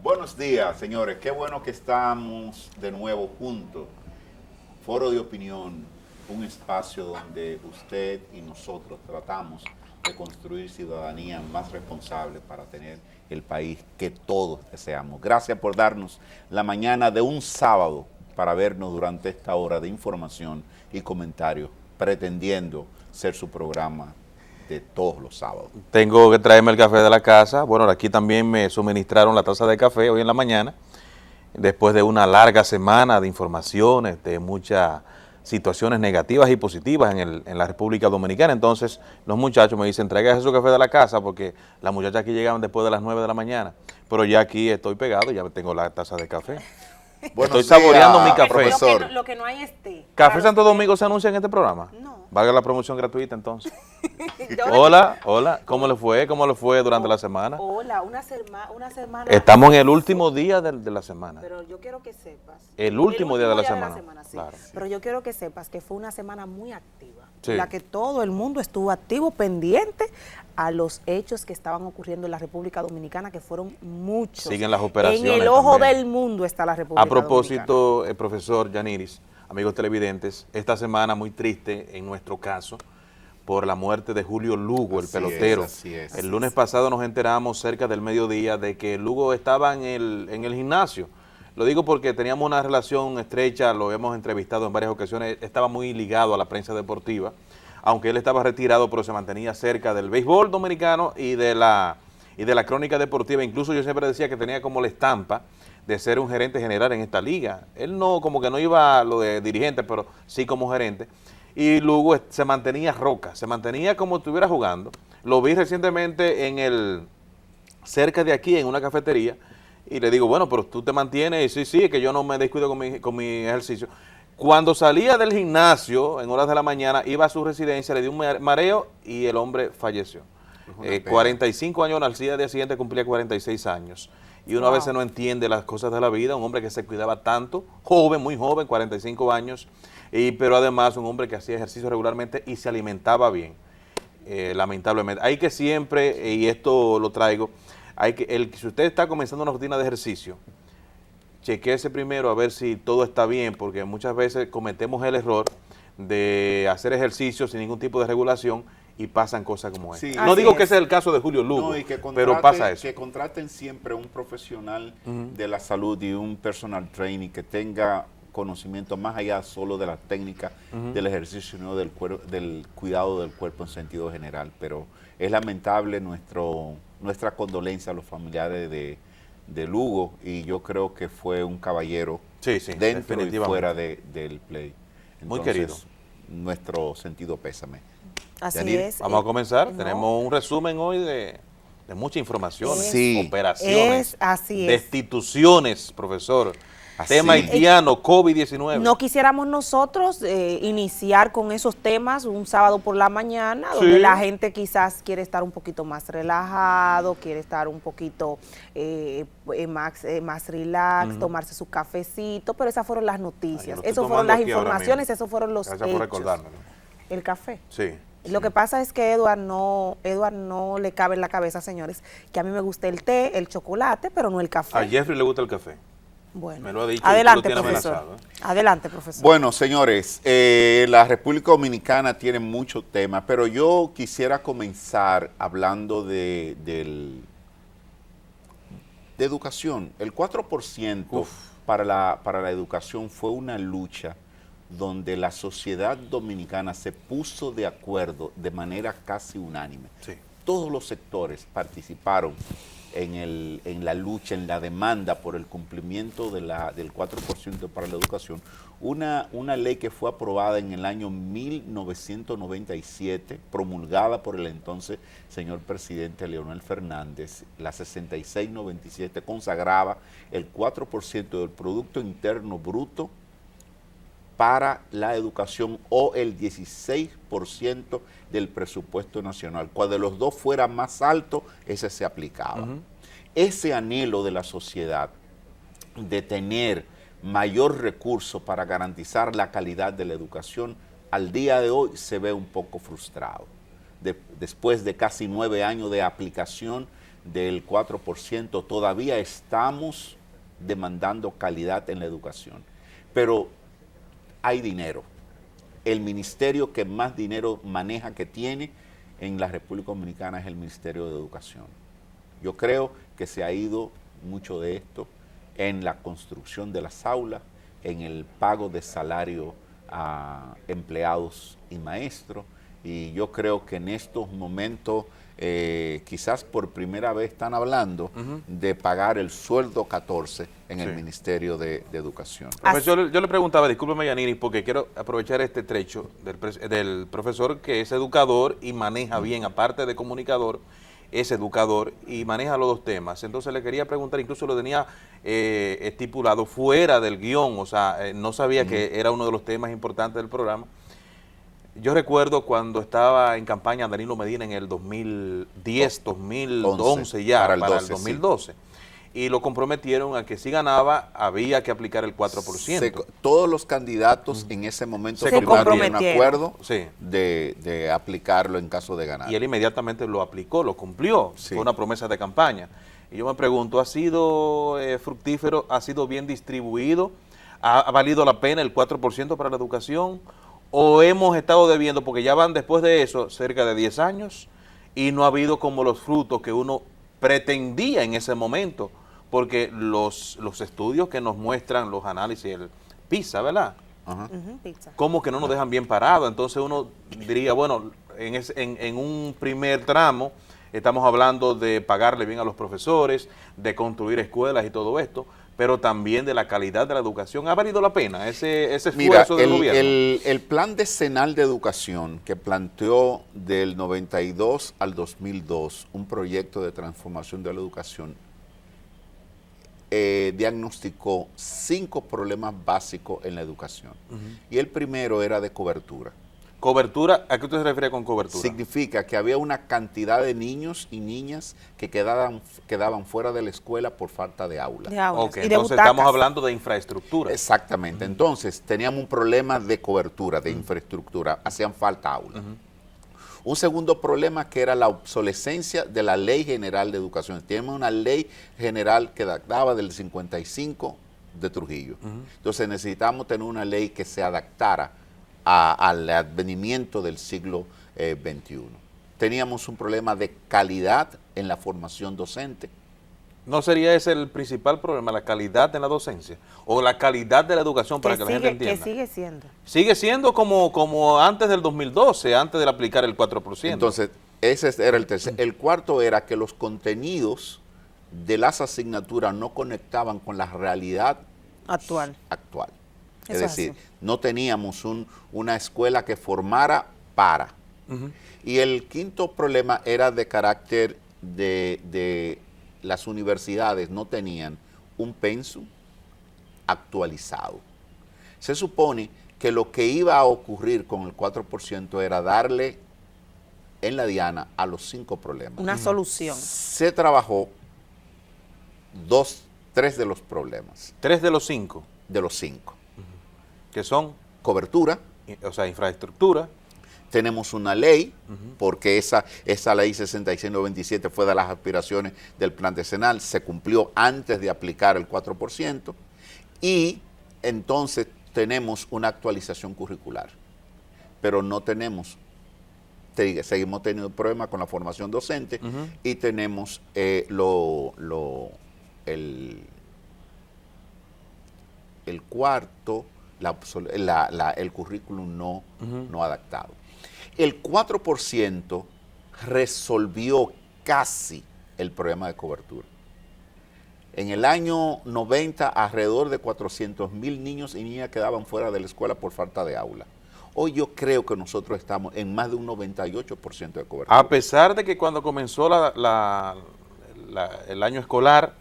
Buenos días, señores. Qué bueno que estamos de nuevo juntos. Foro de Opinión, un espacio donde usted y nosotros tratamos de construir ciudadanía más responsable para tener el país que todos deseamos. Gracias por darnos la mañana de un sábado para vernos durante esta hora de información y comentarios, pretendiendo ser su programa de todos los sábados. Tengo que traerme el café de la casa. Bueno, aquí también me suministraron la taza de café hoy en la mañana, después de una larga semana de informaciones, de muchas situaciones negativas y positivas en la República Dominicana. Entonces, los muchachos me dicen, traiga su café de la casa, porque las muchachas aquí llegaban después de las 9 de la mañana. Pero ya aquí estoy pegado, ya tengo la taza de café. Estoy saboreando mi café. Profesor. Lo que no hay es té. ¿Café Santo Domingo se anuncia en este programa? No. Valga la promoción gratuita entonces. Hola, ¿cómo le fue? ¿Cómo le fue durante la semana? Hola, una semana. Estamos en el último día de la semana. Pero yo quiero que sepas. El último día de la semana. Sí. Claro. Pero yo quiero que sepas que fue una semana muy activa. Sí. En la que todo el mundo estuvo activo, pendiente a los hechos que estaban ocurriendo en la República Dominicana, que fueron muchos. Siguen las operaciones. En el ojo también. del mundo está la República A propósito, Dominicana. profesor Yaniris, amigos televidentes, esta semana muy triste en nuestro caso por la muerte de Julio Lugo, el pelotero. Así es. El lunes pasado nos enteramos cerca del mediodía de que Lugo estaba en el gimnasio. Lo digo porque teníamos una relación estrecha, lo hemos entrevistado en varias ocasiones, estaba muy ligado a la prensa deportiva, aunque él estaba retirado, pero se mantenía cerca del béisbol dominicano y de la crónica deportiva. Incluso yo siempre decía que tenía como la estampa de ser un gerente general en esta liga. Él no, como que no iba a lo de dirigente, pero sí como gerente. Y Lugo se mantenía roca, se mantenía como si estuviera jugando. Lo vi recientemente cerca de aquí, en una cafetería, y le digo, bueno, pero tú te mantienes, y sí, es que yo no me descuido con mi ejercicio. Cuando salía del gimnasio, en horas de la mañana, iba a su residencia, le dio un mareo y el hombre falleció. 45 años, al día siguiente cumplía 46 años. Y uno a veces no entiende las cosas de la vida, un hombre que se cuidaba tanto, joven, muy joven, 45 años, pero además un hombre que hacía ejercicio regularmente y se alimentaba bien, lamentablemente. Hay que siempre, y esto lo traigo, si usted está comenzando una rutina de ejercicio, chequéese primero a ver si todo está bien, porque muchas veces cometemos el error de hacer ejercicio sin ningún tipo de regulación y pasan cosas como esta. Sí. No digo que ese es el caso de Julio Lugo, pero pasa eso. Que contraten siempre un profesional de la salud y un personal trainer que tenga conocimiento más allá solo de la técnica del ejercicio, sino del cuidado del cuerpo en sentido general. Pero es lamentable nuestra condolencia a los familiares de Lugo, y yo creo que fue un caballero dentro y fuera del play. Entonces, muy querido. Nuestro sentido pésame. Así Yanir, es. Vamos a comenzar. Tenemos un resumen hoy de muchas informaciones, Sí. operaciones, así es. destituciones, profesor. Así. Tema haitiano, COVID-19. No quisiéramos nosotros iniciar con esos temas un sábado por la mañana, donde Sí. la gente quizás quiere estar un poquito más relajado, quiere estar un poquito más relax, tomarse su cafecito, pero esas fueron las noticias, lo estoy esas fueron tomando las aquí ahora informaciones, mismo. esos fueron los Gracias hechos. por recordármelo. El café. Sí. Lo que pasa es que Edward no le cabe en la cabeza, señores, que a mí me gusta el té, el chocolate, pero no el café. A Jeffrey le gusta el café. Bueno, Me lo ha dicho. adelante, y tú lo tienes profesor. amenazado, ¿eh? Adelante, profesor. Bueno, señores, la República Dominicana tiene muchos temas, pero yo quisiera comenzar hablando de educación. El 4% para la educación fue una lucha donde la sociedad dominicana se puso de acuerdo de manera casi unánime. Sí. Todos los sectores participaron en la lucha, en la demanda por el cumplimiento del 4% para la educación. Una ley que fue aprobada en el año 1997, promulgada por el entonces señor presidente Leonel Fernández, la 6697, consagraba el 4% del Producto Interno Bruto para la educación, o el 16% del presupuesto nacional. Cuando de los dos fuera más alto, ese se aplicaba. Ese anhelo de la sociedad de tener mayor recurso para garantizar la calidad de la educación, al día de hoy se ve un poco frustrado. Después de casi 9 años de aplicación del 4%, todavía estamos demandando calidad en la educación. Pero hay dinero. El ministerio que más dinero maneja, que tiene en la República Dominicana, es el Ministerio de Educación. Yo creo que se ha ido mucho de esto en la construcción de las aulas, en el pago de salario a empleados y maestros, y yo creo que en estos momentos quizás por primera vez están hablando de pagar el sueldo 14 en el Ministerio de Educación. Profesor, yo le preguntaba, discúlpeme Yanini, porque quiero aprovechar este trecho del profesor que es educador y maneja bien, aparte de comunicador, es educador y maneja los dos temas. Entonces le quería preguntar, incluso lo tenía estipulado fuera del guión, o sea, no sabía que era uno de los temas importantes del programa. Yo recuerdo cuando estaba en campaña Danilo Medina en el 2010, 2011 ya, para el 2012. Sí. Y lo comprometieron a que si ganaba había que aplicar el 4%. Todos los candidatos en ese momento se comprometieron un acuerdo de aplicarlo en caso de ganar. Y él inmediatamente lo aplicó, lo cumplió. Sí. Fue una promesa de campaña. Y yo me pregunto, ¿ha sido fructífero? ¿Ha sido bien distribuido? ¿Ha valido la pena el 4% para la educación? ¿O hemos estado debiendo, porque ya van después de eso cerca de 10 años y no ha habido como los frutos que uno pretendía en ese momento? Porque los estudios que nos muestran, los análisis, el PISA, ¿verdad? PISA. Como que no nos dejan bien parados. Entonces uno diría, bueno, en un primer tramo estamos hablando de pagarle bien a los profesores, de construir escuelas y todo esto, pero también de la calidad de la educación. ¿Ha valido la pena ese esfuerzo del gobierno? El plan decenal de educación que planteó del 92 al 2002 un proyecto de transformación de la educación diagnosticó 5 problemas básicos en la educación. Y el primero era de cobertura. ¿Cobertura? ¿A qué usted se refiere con cobertura? Significa que había una cantidad de niños y niñas que quedaban fuera de la escuela por falta de aulas. Okay, entonces estamos hablando de infraestructura. Exactamente. Entonces teníamos un problema de cobertura, de infraestructura. Hacían falta aulas. Un segundo problema que era la obsolescencia de la Ley General de Educación. Tenemos una ley general que databa del 55 de Trujillo. Entonces necesitamos tener una ley que se adaptara al advenimiento del siglo XXI. Teníamos un problema de calidad en la formación docente. ¿No sería ese el principal problema, la calidad en la docencia? ¿O la calidad de la educación para que la gente entienda? Que sigue siendo. Sigue siendo como antes del 2012, antes de aplicar el 4%. Entonces, ese era el tercer. El cuarto era que los contenidos de las asignaturas no conectaban con la realidad actual. Es decir, no teníamos una escuela que formara para. Y el quinto problema era de carácter de las universidades no tenían un pensum actualizado. Se supone que lo que iba a ocurrir con el 4% era darle en la diana a los 5 problemas. Una solución. Se trabajó 3 de los problemas. 3 de los 5. De los 5. ¿Qué son? Cobertura. O sea, infraestructura. Tenemos una ley, porque esa ley 6697 fue de las aspiraciones del plan decenal, se cumplió antes de aplicar el 4%, y entonces tenemos una actualización curricular, pero no tenemos, seguimos teniendo problemas con la formación docente, y tenemos el cuarto, el currículum no adaptado. El 4% resolvió casi el problema de cobertura. En el año 90, alrededor de 400,000 niños y niñas quedaban fuera de la escuela por falta de aula. Hoy yo creo que nosotros estamos en más de un 98% de cobertura. A pesar de que cuando comenzó el año escolar,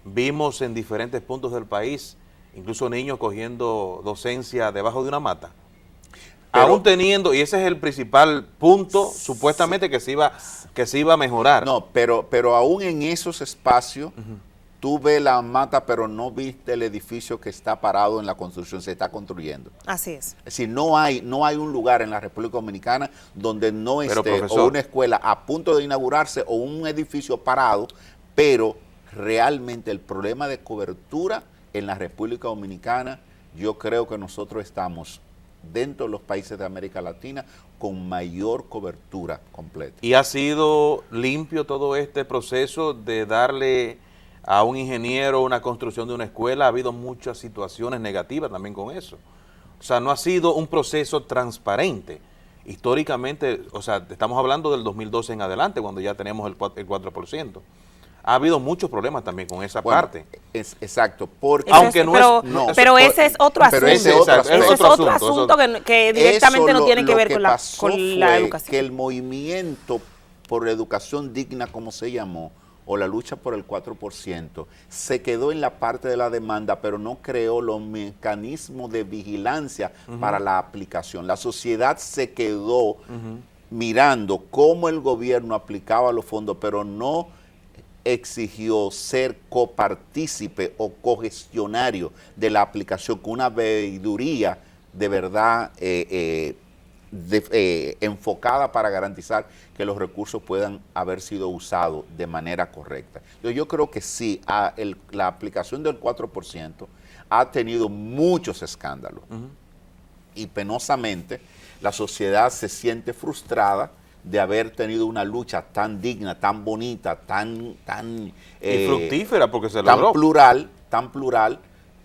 vimos en diferentes puntos del país incluso niños cogiendo docencia debajo de una mata. Pero, aún teniendo, y ese es el principal punto, supuestamente que se iba a mejorar. No, pero aún en esos espacios tú ves la mata, pero no viste el edificio que está parado en la construcción, se está construyendo. Así es. Es decir, no hay un lugar en la República Dominicana donde no Pero, esté profesor, o una escuela a punto de inaugurarse o un edificio parado, pero realmente el problema de cobertura en la República Dominicana, yo creo que nosotros estamos dentro de los países de América Latina con mayor cobertura completa. ¿Y ha sido limpio todo este proceso de darle a un ingeniero una construcción de una escuela? Ha habido muchas situaciones negativas también con eso. O sea, no ha sido un proceso transparente. Históricamente, o sea, estamos hablando del 2012 en adelante, cuando ya tenemos el 4%. Ha habido muchos problemas también con esa parte. Exacto, porque Aunque no pero, es- no, pero ese es otro pero asunto. ese es otro Ese es aspecto. otro asunto que directamente no tiene que ver con la educación. Que el movimiento por la educación digna, como se llamó, o la lucha por el 4%, se quedó en la parte de la demanda, pero no creó los mecanismos de vigilancia para la aplicación. La sociedad se quedó mirando cómo el gobierno aplicaba los fondos, pero no exigió ser copartícipe o cogestionario de la aplicación con una veeduría de verdad enfocada para garantizar que los recursos puedan haber sido usados de manera correcta. Yo creo que sí, la aplicación del 4% ha tenido muchos escándalos y penosamente la sociedad se siente frustrada de haber tenido una lucha tan digna, tan bonita, tan y fructífera, porque se logró. tan plural,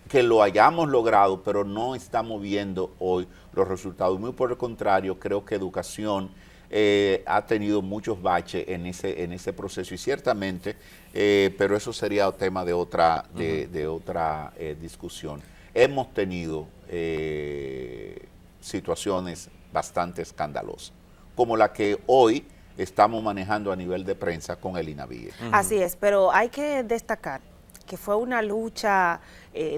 que lo hayamos logrado, pero no estamos viendo hoy los resultados. Muy por el contrario, creo que educación ha tenido muchos baches en ese proceso y ciertamente, pero eso sería tema de otra discusión. Hemos tenido situaciones bastante escandalosas, como la que hoy estamos manejando a nivel de prensa con el INAVIE. Así es, pero hay que destacar que fue una lucha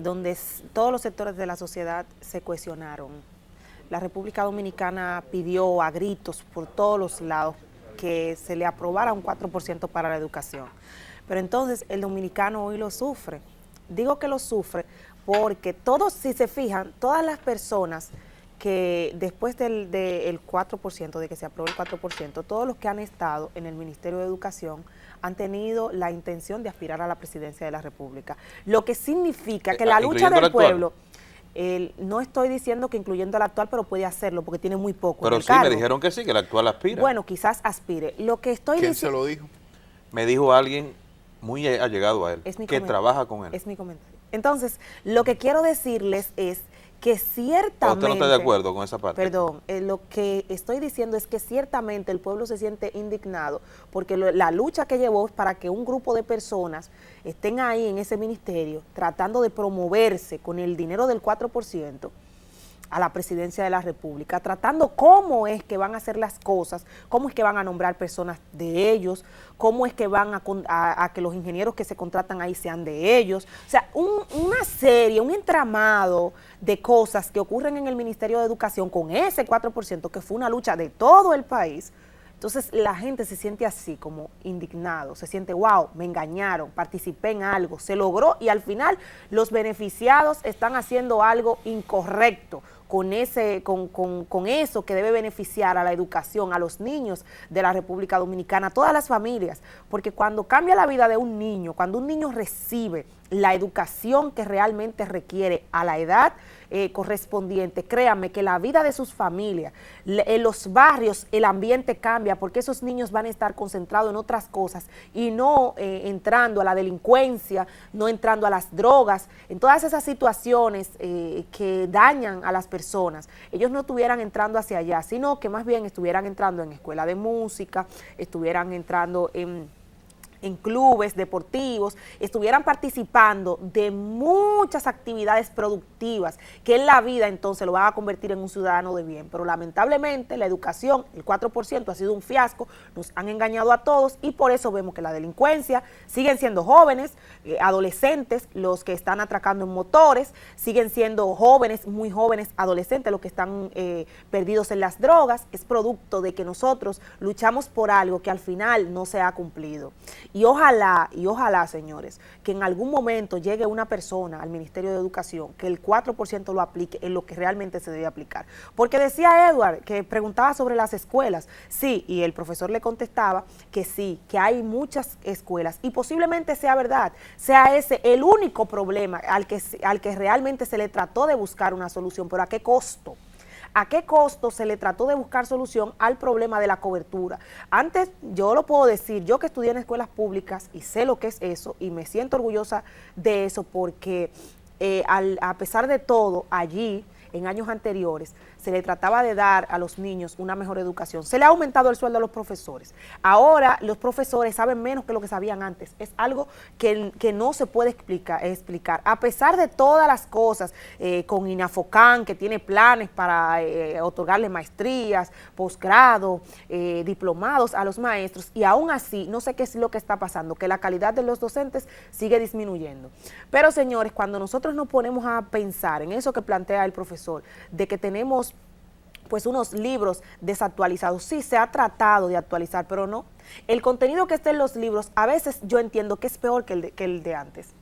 donde todos los sectores de la sociedad se cohesionaron. La República Dominicana pidió a gritos por todos los lados que se le aprobara un 4% para la educación. Pero entonces el dominicano hoy lo sufre. Digo que lo sufre porque todos, si se fijan, todas las personas que después del 4%, de que se aprobó el 4%, todos los que han estado en el Ministerio de Educación han tenido la intención de aspirar a la presidencia de la República. Lo que significa que la lucha del pueblo, no estoy diciendo que incluyendo al actual, pero puede hacerlo porque tiene muy poco. Pero sí, me dijeron que sí, que el actual aspira. Bueno, quizás aspire. Lo que estoy ¿Quién se lo dijo? Me dijo alguien muy allegado a él, que trabaja con él. Es mi comentario. Entonces, lo que quiero decirles es que ciertamente... ¿Usted no está de acuerdo con esa parte? Perdón, lo que estoy diciendo es que ciertamente el pueblo se siente indignado porque la lucha que llevó es para que un grupo de personas estén ahí en ese ministerio tratando de promoverse con el dinero del 4% a la presidencia de la República, tratando cómo es que van a hacer las cosas, cómo es que van a nombrar personas de ellos, cómo es que van a que los ingenieros que se contratan ahí sean de ellos. O sea, una serie, un entramado de cosas que ocurren en el Ministerio de Educación con ese 4%, que fue una lucha de todo el país. Entonces la gente se siente así, como indignado, se siente, wow, me engañaron, participé en algo, se logró y al final los beneficiados están haciendo algo incorrecto con eso que debe beneficiar a la educación, a los niños de la República Dominicana, a todas las familias, porque cuando cambia la vida de un niño, cuando un niño recibe la educación que realmente requiere a la edad correspondiente, créanme que la vida de sus familias, en los barrios, el ambiente cambia porque esos niños van a estar concentrados en otras cosas y no entrando a la delincuencia, no entrando a las drogas, en todas esas situaciones que dañan a las personas. Ellos no estuvieran entrando hacia allá, sino que más bien estuvieran entrando en escuela de música, estuvieran entrando en clubes deportivos, estuvieran participando de muchas actividades productivas que en la vida entonces lo van a convertir en un ciudadano de bien. Pero lamentablemente la educación, el 4% ha sido un fiasco, nos han engañado a todos y por eso vemos que la delincuencia siguen siendo jóvenes, adolescentes, los que están atracando en motores, siguen siendo jóvenes, muy jóvenes, adolescentes, los que están perdidos en las drogas. Es producto de que nosotros luchamos por algo que al final no se ha cumplido. y ojalá, señores, que en algún momento llegue una persona al Ministerio de Educación que el 4% lo aplique en lo que realmente se debe aplicar. Porque decía Edward, que preguntaba sobre las escuelas, sí, y el profesor le contestaba que sí, que hay muchas escuelas, y posiblemente sea verdad, sea ese el único problema al que realmente se le trató de buscar una solución, pero ¿a qué costo? ¿A qué costo se le trató de buscar solución al problema de la cobertura? Antes, yo lo puedo decir, yo que estudié en escuelas públicas y sé lo que es eso y me siento orgullosa de eso porque a pesar de todo, allí, en años anteriores, se le trataba de dar a los niños una mejor educación. Se le ha aumentado el sueldo a los profesores. Ahora los profesores saben menos que lo que sabían antes. Es algo que no se puede explicar. A pesar de todas las cosas, con INAFOCAN, que tiene planes para otorgarle maestrías, posgrado, diplomados a los maestros, y aún así, no sé qué es lo que está pasando, que la calidad de los docentes sigue disminuyendo. Pero, señores, cuando nosotros nos ponemos a pensar en eso que plantea el profesor, de que tenemos pues unos libros desactualizados. Sí, se ha tratado de actualizar, pero no. El contenido que está en los libros, a veces yo entiendo que es peor que el de antes.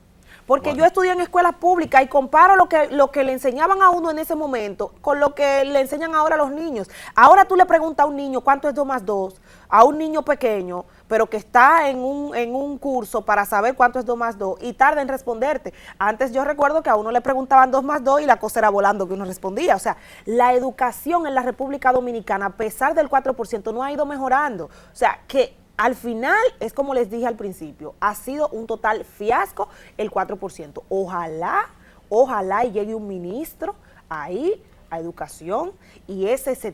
Porque bueno, yo estudié en escuelas públicas y comparo lo que le enseñaban a uno en ese momento con lo que le enseñan ahora a los niños. Ahora tú le preguntas a un niño cuánto es 2 más 2, a un niño pequeño, pero que está en un curso para saber cuánto es 2 más 2 y tarda en responderte. Antes yo recuerdo que a uno le preguntaban 2 más 2 y la cosa era volando que uno respondía. O sea, la educación en la República Dominicana, a pesar del 4%, no ha ido mejorando. O sea, que al final, es como les dije al principio, ha sido un total fiasco el 4%. Ojalá y llegue un ministro ahí a educación y ese se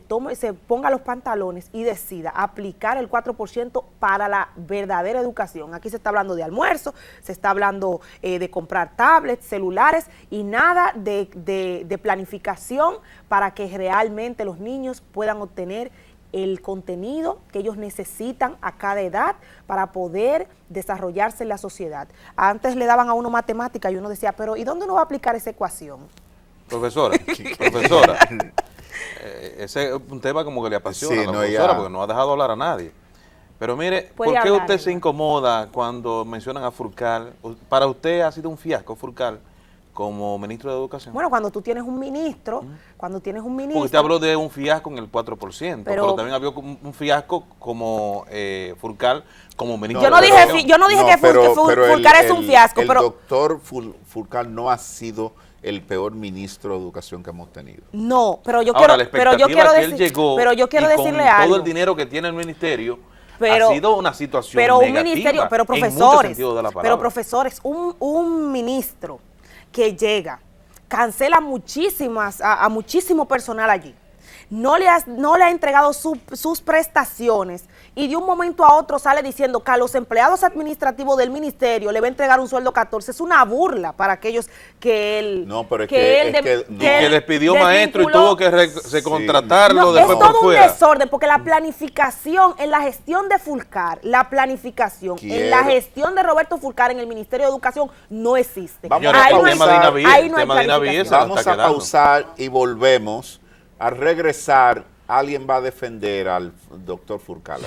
ponga los pantalones y decida aplicar el 4% para la verdadera educación. Aquí se está hablando de almuerzo, se está hablando de comprar tablets, celulares y nada de planificación para que realmente los niños puedan obtener el contenido que ellos necesitan a cada edad para poder desarrollarse en la sociedad. Antes le daban a uno matemática y uno decía, pero ¿y dónde uno va a aplicar esa ecuación? Profesora, ese es un tema como que le apasiona a la profesora porque no ha dejado hablar a nadie. Pero mire, ¿por qué usted se incomoda cuando mencionan a Furcal? Para usted ha sido un fiasco Furcal como ministro de Educación. Bueno, cuando tú tienes un ministro, Porque usted habló de un fiasco en el 4%, pero también había un fiasco como Furcal como ministro de Educación. Yo no dije que Furcal es un fiasco, pero el doctor Furcal no ha sido el peor ministro de Educación que hemos tenido. No, pero yo quiero decirle algo. Todo el dinero que tiene el ministerio ha sido una situación negativa, pero profesores, un ministro que llega, cancela a muchísimo personal allí, no le ha entregado sus prestaciones y de un momento a otro sale diciendo que a los empleados administrativos del ministerio le va a entregar un sueldo 14. Es una burla para aquellos que él... No, pero que despidió maestro y tuvo que recontratarlo después por fuera. Es todo un desorden, porque la planificación en la gestión de Furcal, en la gestión de Roberto Furcal en el Ministerio de Educación no existe. Vamos a pausar y volvemos. Al regresar, alguien va a defender al doctor Furcal.